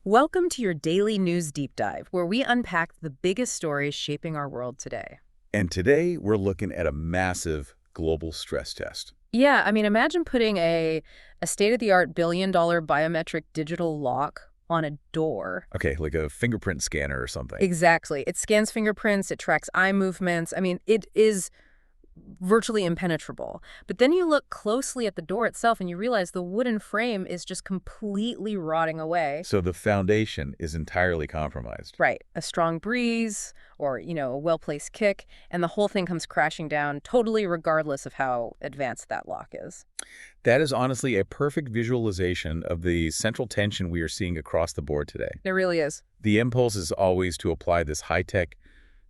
Welcome to your daily news deep dive, where we unpack the biggest stories shaping our world today. And today, we're looking at a massive global stress test. Yeah, I mean, imagine putting a state-of-the-art billion-dollar biometric digital lock on a door. Okay, like a fingerprint scanner or something. Exactly. It scans fingerprints, it tracks eye movements. I mean, it is virtually impenetrable. But then you look closely at the door itself and you realize the wooden frame is just completely rotting away. So the foundation is entirely compromised. Right. A strong breeze or, a well-placed kick, and the whole thing comes crashing down totally regardless of how advanced that lock is. That is honestly a perfect visualization of the central tension we are seeing across the board today. It really is. The impulse is always to apply this high-tech,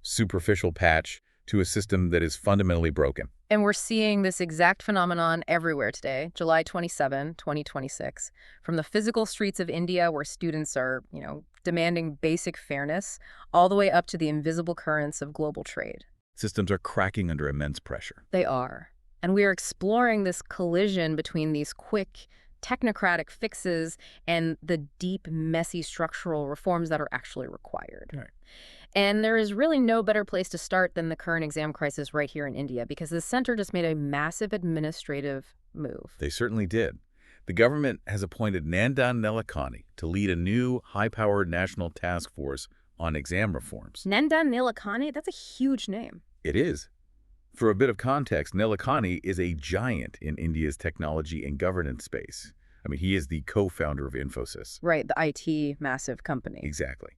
superficial patch to a system that is fundamentally broken. And we're seeing this exact phenomenon everywhere today, July 27, 2026, from the physical streets of India where students are, demanding basic fairness, all the way up to the invisible currents of global trade. Systems are cracking under immense pressure. They are. And we are exploring this collision between these quick, technocratic fixes and the deep, messy structural reforms that are actually required. Right. And there is really no better place to start than the current exam crisis right here in India, because the center just made a massive administrative move. They certainly did. The government has appointed Nandan Nilekani to lead a new, high-powered national task force on exam reforms. Nandan Nilekani? That's a huge name. It is. For a bit of context, Nilekani is a giant in India's technology and governance space. I mean, he is the co-founder of Infosys. Right, the IT massive company. Exactly.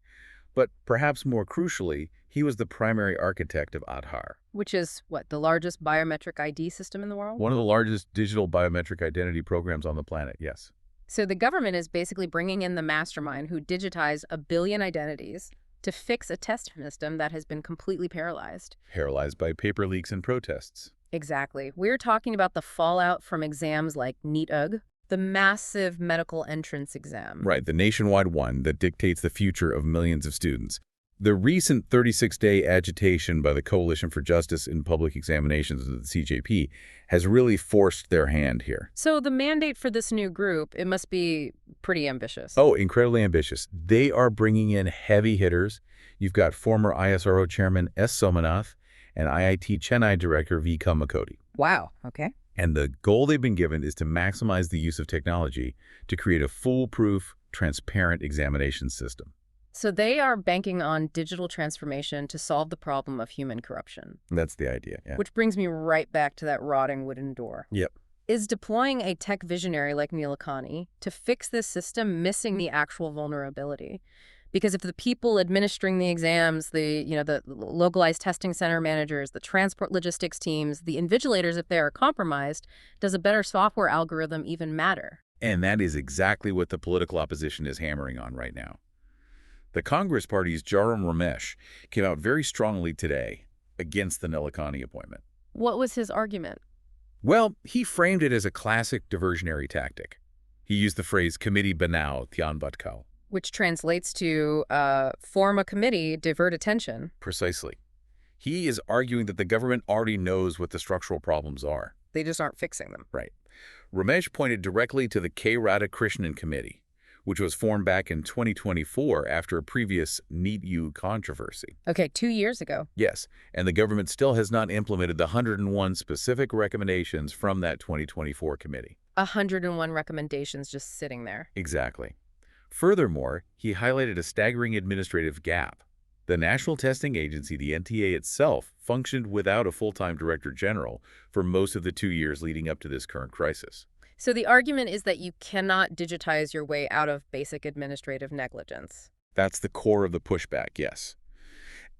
But perhaps more crucially, he was the primary architect of Aadhaar, Which is, what, the largest biometric ID system in the world? one of the largest digital biometric identity programs on the planet, yes. So the government is basically bringing in the mastermind who digitized 1 billion identities to fix a test system that has been completely paralyzed. Paralyzed by paper leaks and protests. Exactly. We're talking about the fallout from exams like NEET-UG, the massive medical entrance exam. Right, the nationwide one that dictates the future of millions of students. The recent 36-day agitation by the Coalition for Justice in Public Examinations, the CJP, has really forced their hand here. So the mandate for this new group, it must be pretty ambitious. Oh, incredibly ambitious. They are bringing in heavy hitters. You've got former ISRO Chairman S. Somanath and IIT Chennai Director V. Kamakodi. Wow. Okay. And the goal they've been given is to maximize the use of technology to create a foolproof, transparent examination system. So they are banking on digital transformation to solve the problem of human corruption. That's the idea, yeah. Which brings me right back to that rotting wooden door. Yep. Is deploying a tech visionary like Nilekani to fix this system missing the actual vulnerability? Because if the people administering the exams, the localized testing center managers, the transport logistics teams, the invigilators, if they are compromised, does a better software algorithm even matter? And that is exactly what the political opposition is hammering on right now. The Congress Party's Jairam Ramesh came out very strongly today against the Nilekani appointment. What was his argument? Well, he framed it as a classic diversionary tactic. He used the phrase committee banao dhyan bhatkao. Which translates to form a committee, divert attention. Precisely. He is arguing that the government already knows what the structural problems are. They just aren't fixing them. Right. Ramesh pointed directly to the K. Radhakrishnan Committee, which was formed back in 2024 after a previous NEET-U controversy. Okay, 2 years ago. Yes, and the government still has not implemented the 101 specific recommendations from that 2024 committee. 101 recommendations just sitting there. Exactly. Furthermore, he highlighted a staggering administrative gap. The National Testing Agency, the NTA itself, functioned without a full-time director general for most of the 2 years leading up to this current crisis. So the argument is that you cannot digitize your way out of basic administrative negligence. That's the core of the pushback, yes.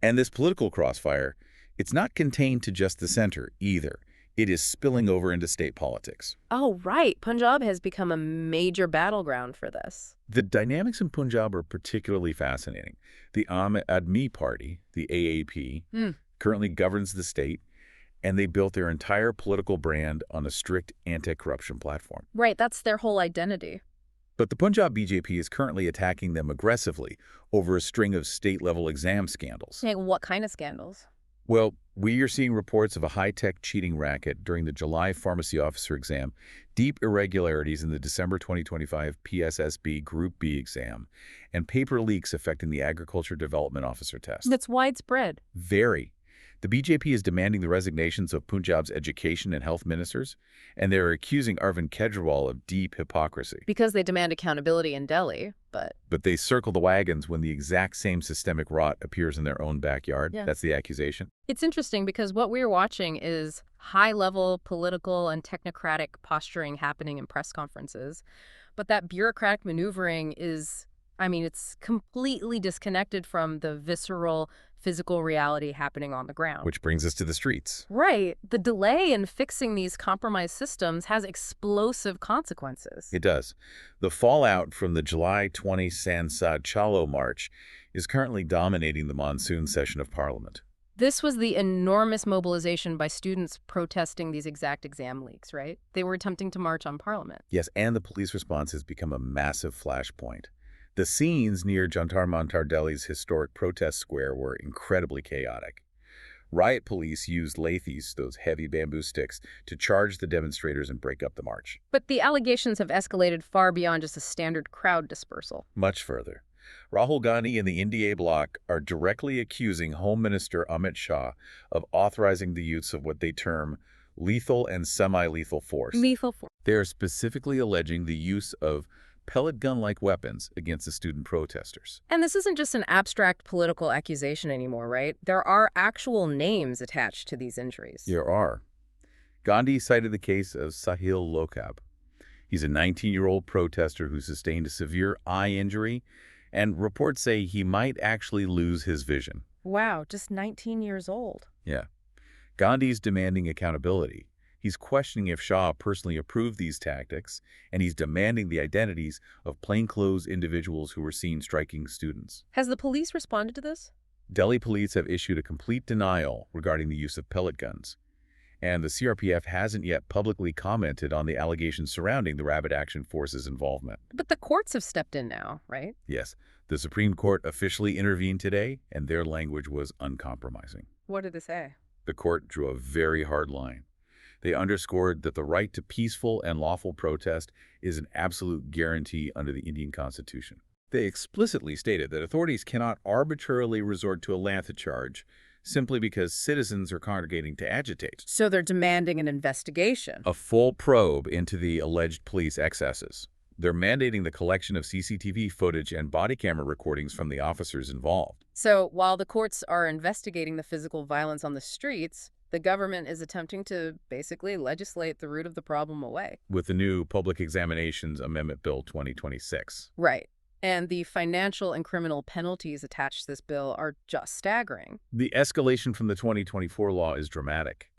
And this political crossfire, it's not contained to just the center either. It is spilling over into state politics. Oh, right. Punjab has become a major battleground for this. The dynamics in Punjab are particularly fascinating. The Aam Aadmi Party, the AAP, currently governs the state, and they built their entire political brand on a strict anti-corruption platform. Right, that's their whole identity. But the Punjab BJP is currently attacking them aggressively over a string of state-level exam scandals. Hey, what kind of scandals? Well, we are seeing reports of a high-tech cheating racket during the July pharmacy officer exam, deep irregularities in the December 2025 PSSB Group B exam, and paper leaks affecting the agriculture development officer test. That's widespread. Very. The BJP is demanding the resignations of Punjab's education and health ministers, and they're accusing Arvind Kejriwal of deep hypocrisy. Because they demand accountability in Delhi, but... But they circle the wagons when the exact same systemic rot appears in their own backyard. Yeah. That's the accusation. It's interesting because what we're watching is high-level political and technocratic posturing happening in press conferences. But that bureaucratic maneuvering is, it's completely disconnected from the visceral, physical reality happening on the ground. Which brings us to the streets. Right. The delay in fixing these compromised systems has explosive consequences. It does. The fallout from the July 20 Sansad Chalo March is currently dominating the monsoon session of Parliament. This was the enormous mobilization by students protesting these exact exam leaks, right? They were attempting to march on Parliament. Yes, and the police response has become a massive flashpoint. The scenes near Jantar Mantar Delhi's historic protest square were incredibly chaotic. Riot police used lathis, those heavy bamboo sticks, to charge the demonstrators and break up the march. But the allegations have escalated far beyond just a standard crowd dispersal. Much further. Rahul Gandhi and the NDA bloc are directly accusing Home Minister Amit Shah of authorizing the use of what they term lethal and semi-lethal force. Lethal force. They are specifically alleging the use of pellet gun-like weapons against the student protesters. And this isn't just an abstract political accusation anymore, right? There are actual names attached to these injuries. There are. Gandhi cited the case of Sahil Lokab. He's a 19-year-old protester who sustained a severe eye injury, and reports say he might actually lose his vision. Wow, just 19 years old. Yeah. Gandhi's demanding accountability. He's questioning if Shah personally approved these tactics, and he's demanding the identities of plainclothes individuals who were seen striking students. Has the police responded to this? Delhi police have issued a complete denial regarding the use of pellet guns, and the CRPF hasn't yet publicly commented on the allegations surrounding the Rapid Action Force's involvement. But the courts have stepped in now, right? Yes, the Supreme Court officially intervened today, and their language was uncompromising. What did they say? The court drew a very hard line. They underscored that the right to peaceful and lawful protest is an absolute guarantee under the Indian Constitution. They explicitly stated that authorities cannot arbitrarily resort to a lancet-charge simply because citizens are congregating to agitate. So they're demanding an investigation. A full probe into the alleged police excesses. They're mandating the collection of CCTV footage and body camera recordings from the officers involved. So while the courts are investigating the physical violence on the streets, the government is attempting to basically legislate the root of the problem away. With the new Public Examinations Amendment Bill 2026. Right. And the financial and criminal penalties attached to this bill are just staggering. The escalation from the 2024 law is dramatic.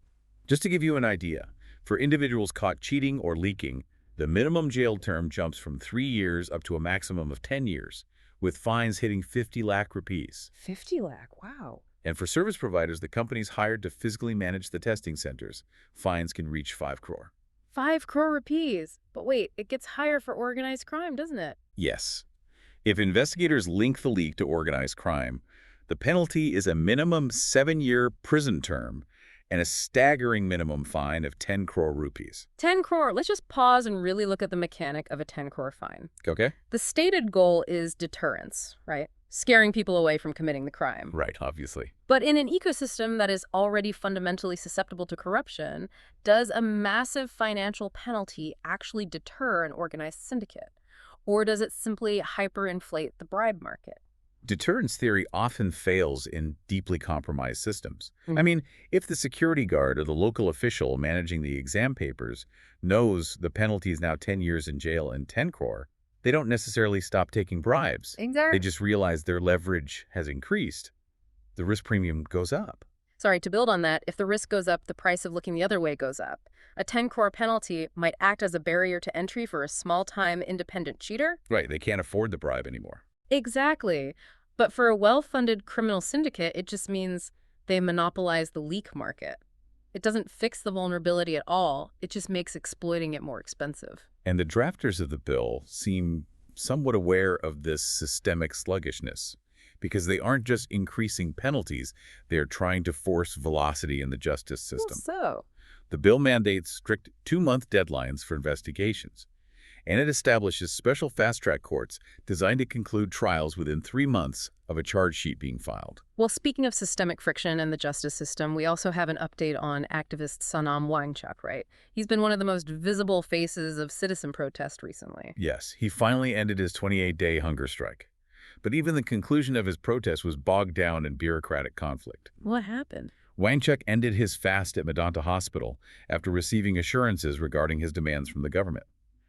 Just to give you an idea, for individuals caught cheating or leaking, the minimum jail term jumps from 3 years up to a maximum of 10 years, with fines hitting 50 lakh rupees. 50 lakh, wow. And for service providers, the companies hired to physically manage the testing centers, fines can reach 5 crore. 5 crore rupees. But wait, it gets higher for organized crime, doesn't it? Yes. If investigators link the leak to organized crime, the penalty is a minimum 7-year prison term and a staggering minimum fine of 10 crore rupees. 10 crore. Let's just pause and really look at the mechanic of a 10 crore fine. Okay? The stated goal is deterrence, right? Scaring people away from committing the crime. Right, obviously. But in an ecosystem that is already fundamentally susceptible to corruption, does a massive financial penalty actually deter an organized syndicate? Or does it simply hyperinflate the bribe market? Deterrence theory often fails in deeply compromised systems. Mm. I mean, if the security guard or the local official managing the exam papers knows the penalty is now 10 years in jail and 10 crore, they don't necessarily stop taking bribes. Exactly. They just realize their leverage has increased. The risk premium goes up. Sorry, to build on that, if the risk goes up, the price of looking the other way goes up. A 10 crore penalty might act as a barrier to entry for a small-time independent cheater. Right, they can't afford the bribe anymore. Exactly. But for a well-funded criminal syndicate, it just means they monopolize the leak market. It doesn't fix the vulnerability at all. It just makes exploiting it more expensive. And the drafters of the bill seem somewhat aware of this systemic sluggishness. because they aren't just increasing penalties, they are trying to force velocity in the justice Well, system. so, The bill mandates strict 2-month deadlines for investigations, and it establishes special fast-track courts designed to conclude trials within 3 months of a charge sheet being filed. well, speaking of systemic friction in the justice system, we also have an update on activist Sonam Wangchuck, right? He's been one of the most visible faces of citizen protest recently. Yes, he finally ended his 28-day hunger strike. But even the conclusion of his protest was bogged down in bureaucratic conflict. What happened? Wangchuck ended his fast at Medanta Hospital after receiving assurances regarding his demands from the government.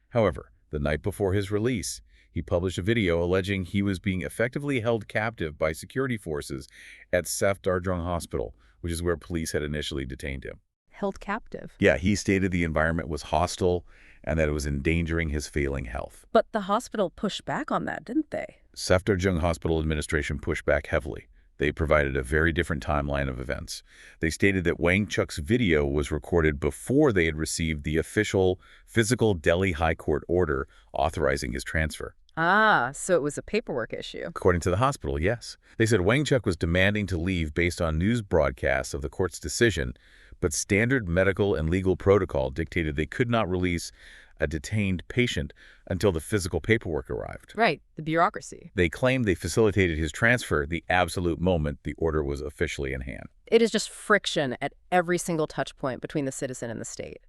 However, the night before his release, he published a video alleging he was being effectively held captive by security forces at Safdarjung Hospital, which is where police had initially detained him. Held captive. Yeah, he stated the environment was hostile and that it was endangering his failing health. But the hospital pushed back on that, didn't they? Safdarjung Hospital administration pushed back heavily. They provided a very different timeline of events. They stated that Wangchuck's video was recorded before they had received the official physical Delhi High Court order authorizing his transfer. Ah, so it was a paperwork issue. According to the hospital, yes. They said Wangchuck was demanding to leave based on news broadcasts of the court's decision, but standard medical and legal protocol dictated they could not release a detained patient until the physical paperwork arrived. Right, the bureaucracy. They claimed they facilitated his transfer the absolute moment the order was officially in hand. It is just friction at every single touch point between the citizen and the state.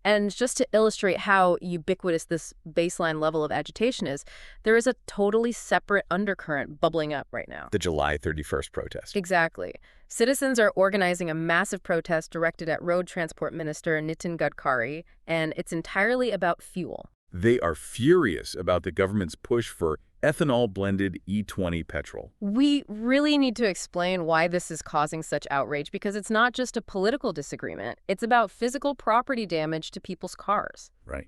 And just to illustrate how ubiquitous this baseline level of agitation is, there is a totally separate undercurrent bubbling up right now. The July 31st protest. Exactly. Citizens are organizing a massive protest directed at Road Transport Minister Nitin Gadkari, and it's entirely about fuel. They are furious about the government's push for ethanol-blended E20 petrol. We really need to explain why this is causing such outrage, because it's not just a political disagreement. It's about physical property damage to people's cars. Right.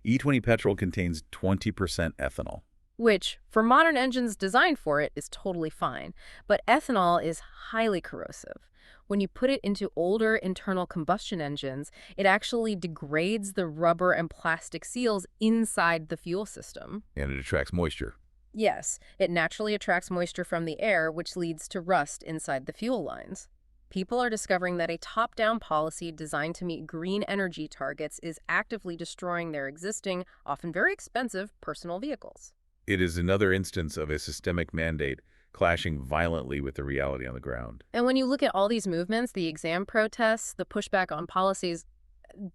E20 petrol contains 20% ethanol. Which, for modern engines designed for it, is totally fine. But ethanol is highly corrosive. When you put it into older internal combustion engines, it actually degrades the rubber and plastic seals inside the fuel system. And it attracts moisture. Yes, it naturally attracts moisture from the air, which leads to rust inside the fuel lines. People are discovering that a top-down policy designed to meet green energy targets is actively destroying their existing, often very expensive, personal vehicles. It is another instance of a systemic mandate clashing violently with the reality on the ground. And when you look at all these movements, the exam protests, the pushback on policies,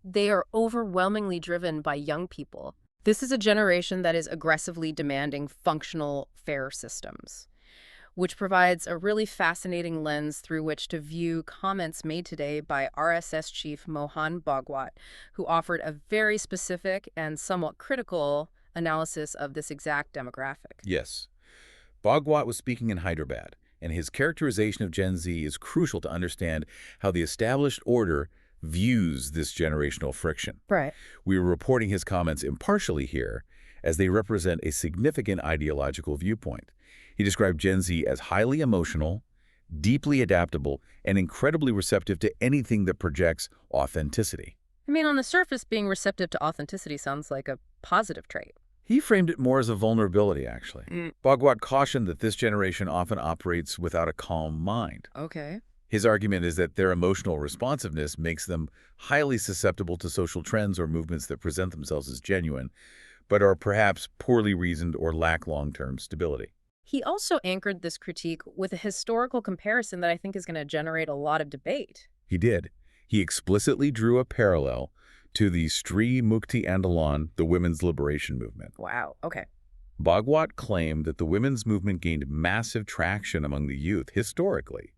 they are overwhelmingly driven by young people. This is a generation that is aggressively demanding functional, fair systems, which provides a really fascinating lens through which to view comments made today by RSS chief Mohan Bhagwat, who offered a very specific and somewhat critical analysis of this exact demographic. Yes. Bhagwat was speaking in Hyderabad, and his characterization of Gen Z is crucial to understand how the established order views this generational friction. Right. We are reporting his comments impartially here, as they represent a significant ideological viewpoint. He described Gen Z as highly emotional, deeply adaptable, and incredibly receptive to anything that projects authenticity. I mean, on the surface, being receptive to authenticity sounds like a positive trait. He framed it more as a vulnerability, actually. Bhagwat cautioned that this generation often operates without a calm mind. Okay. His argument is that their emotional responsiveness makes them highly susceptible to social trends or movements that present themselves as genuine, but are perhaps poorly reasoned or lack long-term stability. He also anchored this critique with a historical comparison that I think is going to generate a lot of debate. He did. He explicitly drew a parallel to the Stree Mukti Andolan, the women's liberation movement. Wow. Okay. Bhagwat claimed that the women's movement gained massive traction among the youth historically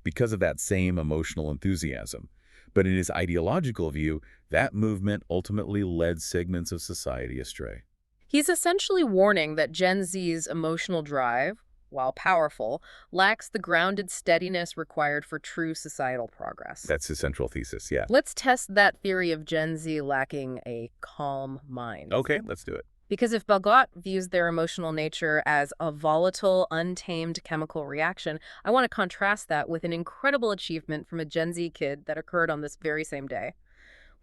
because of that same emotional enthusiasm. But in his ideological view, that movement ultimately led segments of society astray. He's essentially warning that Gen Z's emotional drive, while powerful, lacks the grounded steadiness required for true societal progress. That's his central thesis, yeah. Let's test that theory of Gen Z lacking a calm mind. Okay, let's do it. Because if Bhagwat views their emotional nature as a volatile, untamed chemical reaction, I want to contrast that with an incredible achievement from a Gen Z kid that occurred on this very same day.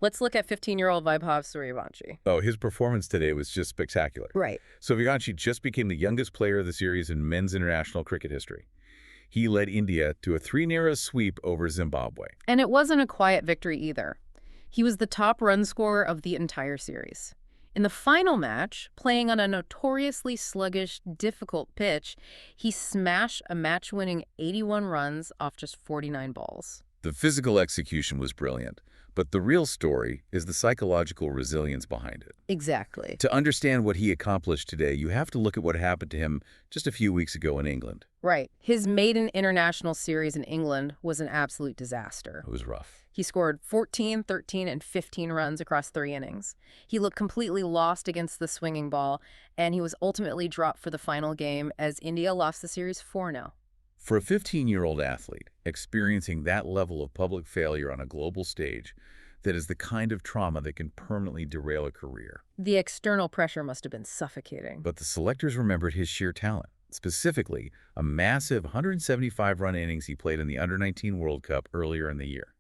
Let's look at 15-year-old Vaibhav Sooryavanshi. Oh, his performance today was just spectacular. Right. Sooryavanshi just became the youngest player of the series in men's international cricket history. He led India to a 3-0 sweep over Zimbabwe. And it wasn't a quiet victory either. He was the top run scorer of the entire series. In the final match, playing on a notoriously sluggish, difficult pitch, he smashed a match-winning 81 runs off just 49 balls. The physical execution was brilliant, but the real story is the psychological resilience behind it. Exactly. To understand what he accomplished today, you have to look at what happened to him just a few weeks ago in England. Right. His maiden international series in England was an absolute disaster. It was rough. He scored 14, 13, and 15 runs across 3 innings. He looked completely lost against the swinging ball, and he was ultimately dropped for the final game as India lost the series 4-0. For a 15-year-old athlete, experiencing that level of public failure on a global stage, that is the kind of trauma that can permanently derail a career. The external pressure must have been suffocating. But the selectors remembered his sheer talent, specifically a massive 175-run innings he played in the Under-19 World Cup earlier in the year.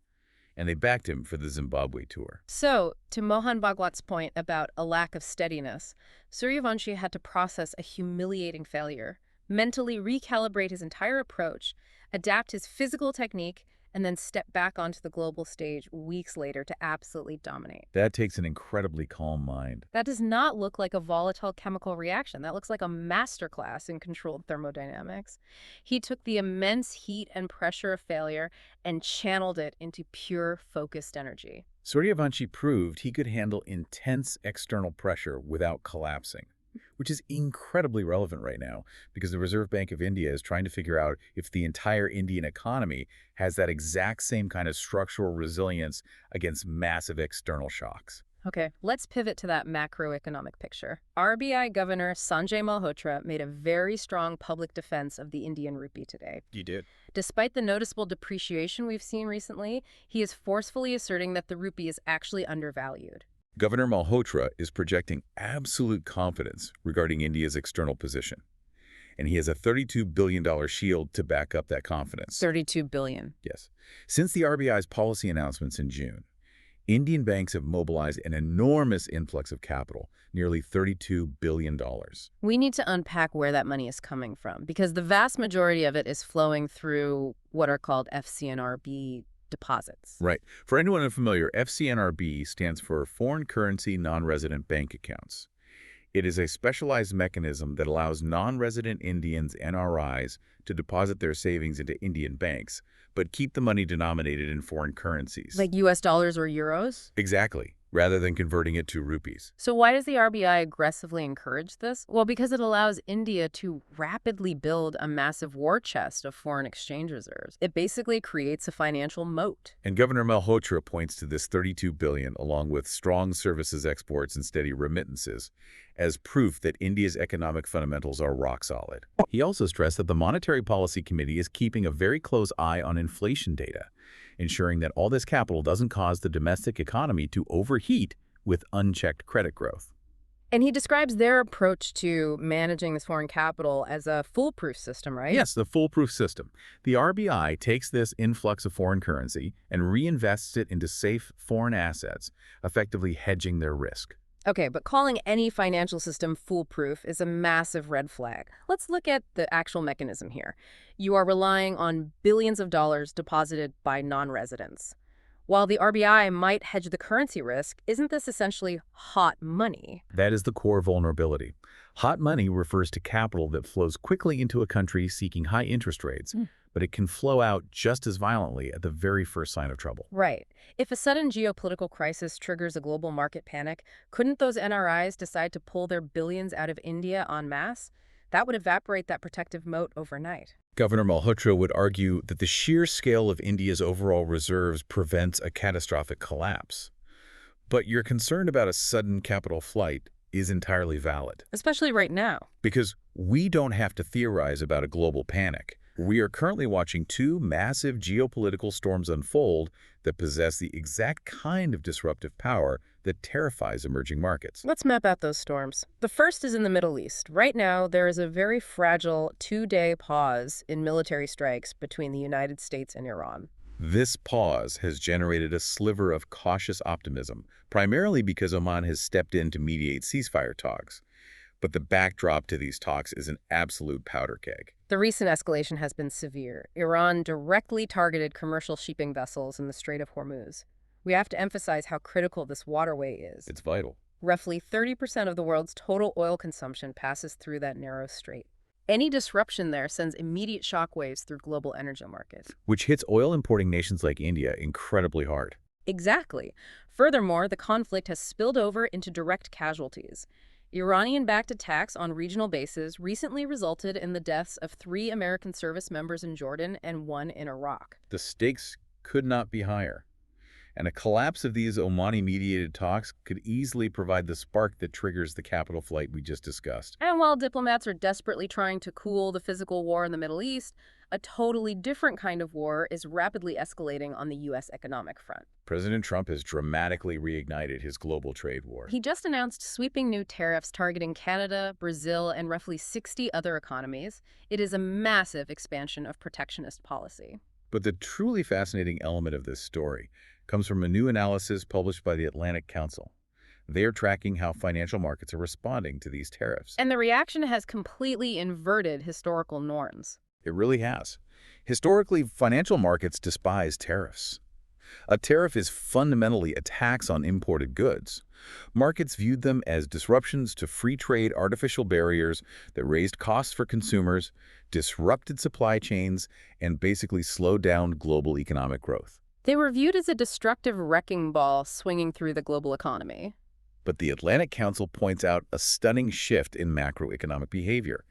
And they backed him for the Zimbabwe tour. So, to Mohan Bhagwat's point about a lack of steadiness, Sooryavanshi had to process a humiliating failure, mentally recalibrate his entire approach, adapt his physical technique, and then step back onto the global stage weeks later to absolutely dominate. That takes an incredibly calm mind. That does not look like a volatile chemical reaction. That looks like a masterclass in controlled thermodynamics. He took the immense heat and pressure of failure and channeled it into pure, focused energy. Sooryavanshi proved he could handle intense external pressure without collapsing, which is incredibly relevant right now because the Reserve Bank of India is trying to figure out if the entire Indian economy has that exact same kind of structural resilience against massive external shocks. Okay, let's pivot to that macroeconomic picture. RBI Governor Sanjay Malhotra made a very strong public defense of the Indian rupee today. You did. Despite the noticeable depreciation we've seen recently, he is forcefully asserting that the rupee is actually undervalued. Governor Malhotra is projecting absolute confidence regarding India's external position, and he has a $32 billion shield to back up that confidence. $32 billion. Yes. Since the RBI's policy announcements in June, Indian banks have mobilized an enormous influx of capital, nearly $32 billion. We need to unpack where that money is coming from, because the vast majority of it is flowing through what are called FCNRB deposits. Right. For anyone unfamiliar, FCNRB stands for Foreign Currency Non-Resident Bank Accounts. It is a specialized mechanism that allows non-resident Indians, NRIs, to deposit their savings into Indian banks, but keep the money denominated in foreign currencies. Like US dollars or euros? Exactly, rather than converting it to rupees. So why does the RBI aggressively encourage this? Well, because it allows India to rapidly build a massive war chest of foreign exchange reserves. It basically creates a financial moat. And Governor Malhotra points to this $32 billion, along with strong services exports and steady remittances, as proof that India's economic fundamentals are rock solid. He also stressed that the Monetary Policy Committee is keeping a very close eye on inflation data, ensuring that all this capital doesn't cause the domestic economy to overheat with unchecked credit growth. And he describes their approach to managing this foreign capital as a foolproof system, right? Yes, the foolproof system. The RBI takes this influx of foreign currency and reinvests it into safe foreign assets, effectively hedging their risk. Okay, but calling any financial system foolproof is a massive red flag. Let's look at the actual mechanism here. You are relying on billions of dollars deposited by non-residents. While the RBI might hedge the currency risk, isn't this essentially hot money? That is the core vulnerability. Hot money refers to capital that flows quickly into a country seeking high interest rates, but it can flow out just as violently at the very first sign of trouble. Right. If a sudden geopolitical crisis triggers a global market panic, couldn't those NRIs decide to pull their billions out of India en masse? That would evaporate that protective moat overnight. Governor Malhotra would argue that the sheer scale of India's overall reserves prevents a catastrophic collapse. But your concern about a sudden capital flight is entirely valid. Especially right now. Because we don't have to theorize about a global panic. We are currently watching two massive geopolitical storms unfold that possess the exact kind of disruptive power that terrifies emerging markets. Let's map out those storms. The first is in the Middle East. Right now, there is a very fragile 2-day pause in military strikes between the United States and Iran. This pause has generated a sliver of cautious optimism, primarily because Oman has stepped in to mediate ceasefire talks. But the backdrop to these talks is an absolute powder keg. The recent escalation has been severe. Iran directly targeted commercial shipping vessels in the Strait of Hormuz. We have to emphasize how critical this waterway is. It's vital. Roughly 30% of the world's total oil consumption passes through that narrow strait. Any disruption there sends immediate shockwaves through global energy markets. Which hits oil-importing nations like India incredibly hard. Exactly. Furthermore, the conflict has spilled over into direct casualties. Iranian-backed attacks on regional bases recently resulted in the deaths of 3 American service members in Jordan and 1 in Iraq. The stakes could not be higher. And a collapse of these Omani-mediated talks could easily provide the spark that triggers the capital flight we just discussed. And while diplomats are desperately trying to cool the physical war in the Middle East, a totally different kind of war is rapidly escalating on the U.S. economic front. President Trump has dramatically reignited his global trade war. He just announced sweeping new tariffs targeting Canada, Brazil, and roughly 60 other economies. It is a massive expansion of protectionist policy. But the truly fascinating element of this story comes from a new analysis published by the Atlantic Council. They're tracking how financial markets are responding to these tariffs. And the reaction has completely inverted historical norms. It really has. Historically, financial markets despise tariffs. A tariff is fundamentally a tax on imported goods. Markets viewed them as disruptions to free trade, artificial barriers that raised costs for consumers, disrupted supply chains, and basically slowed down global economic growth. They were viewed as a destructive wrecking ball swinging through the global economy. But the Atlantic Council points out a stunning shift in macroeconomic behavior.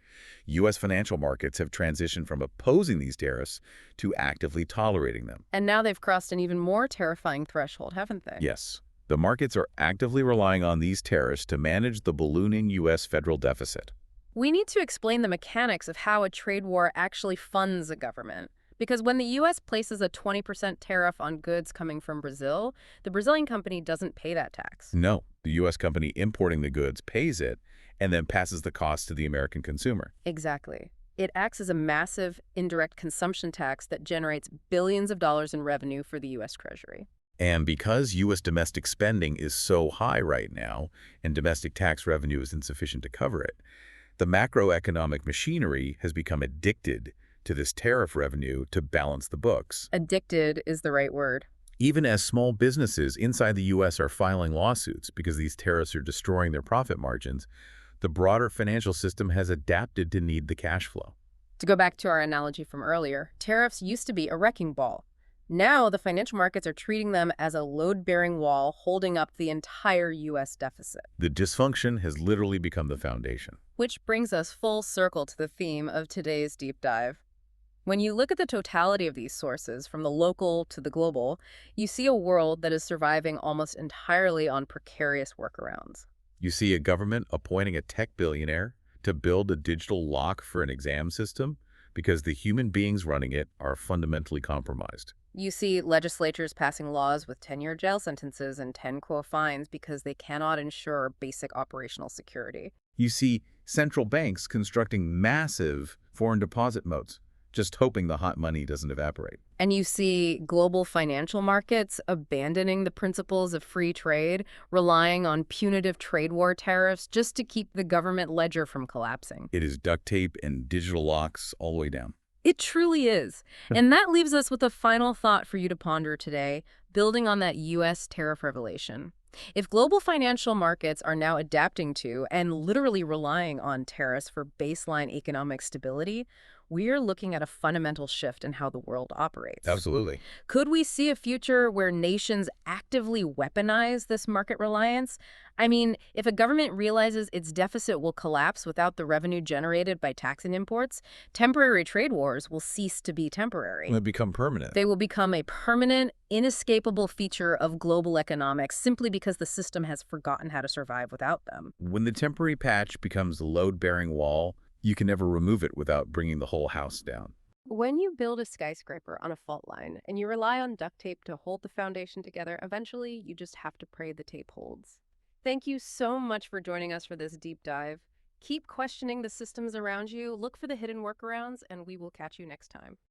U.S. financial markets have transitioned from opposing these tariffs to actively tolerating them. And now they've crossed an even more terrifying threshold, haven't they? Yes. The markets are actively relying on these tariffs to manage the ballooning U.S. federal deficit. We need to explain the mechanics of how a trade war actually funds a government. Because when the U.S. places a 20% tariff on goods coming from Brazil, the Brazilian company doesn't pay that tax. No, the U.S. company importing the goods pays it and then passes the cost to the American consumer. Exactly. It acts as a massive indirect consumption tax that generates billions of dollars in revenue for the U.S. Treasury. And because U.S. domestic spending is so high right now and domestic tax revenue is insufficient to cover it, the macroeconomic machinery has become addicted to this tariff revenue to balance the books. Addicted is the right word. Even as small businesses inside the U.S. are filing lawsuits because these tariffs are destroying their profit margins, the broader financial system has adapted to need the cash flow. To go back to our analogy from earlier, tariffs used to be a wrecking ball. Now the financial markets are treating them as a load-bearing wall holding up the entire U.S. deficit. The dysfunction has literally become the foundation. Which brings us full circle to the theme of today's deep dive. When you look at the totality of these sources, from the local to the global, you see a world that is surviving almost entirely on precarious workarounds. You see a government appointing a tech billionaire to build a digital lock for an exam system because the human beings running it are fundamentally compromised. You see legislatures passing laws with 10-year jail sentences and 10-quo fines because they cannot ensure basic operational security. You see central banks constructing massive foreign deposit moats, just hoping the hot money doesn't evaporate. And you see global financial markets abandoning the principles of free trade, relying on punitive trade war tariffs just to keep the government ledger from collapsing. It is duct tape and digital locks all the way down. It truly is. And that leaves us with a final thought for you to ponder today, building on that U.S. tariff revelation. If global financial markets are now adapting to and literally relying on tariffs for baseline economic stability, we are looking at a fundamental shift in how the world operates. Absolutely. Could we see a future where nations actively weaponize this market reliance? I mean, if a government realizes its deficit will collapse without the revenue generated by tax and imports, temporary trade wars will cease to be temporary. They'll become permanent. They will become a permanent, inescapable feature of global economics simply because the system has forgotten how to survive without them. When the temporary patch becomes the load-bearing wall, you can never remove it without bringing the whole house down. When you build a skyscraper on a fault line and you rely on duct tape to hold the foundation together, eventually you just have to pray the tape holds. Thank you so much for joining us for this deep dive. Keep questioning the systems around you, look for the hidden workarounds, and we will catch you next time.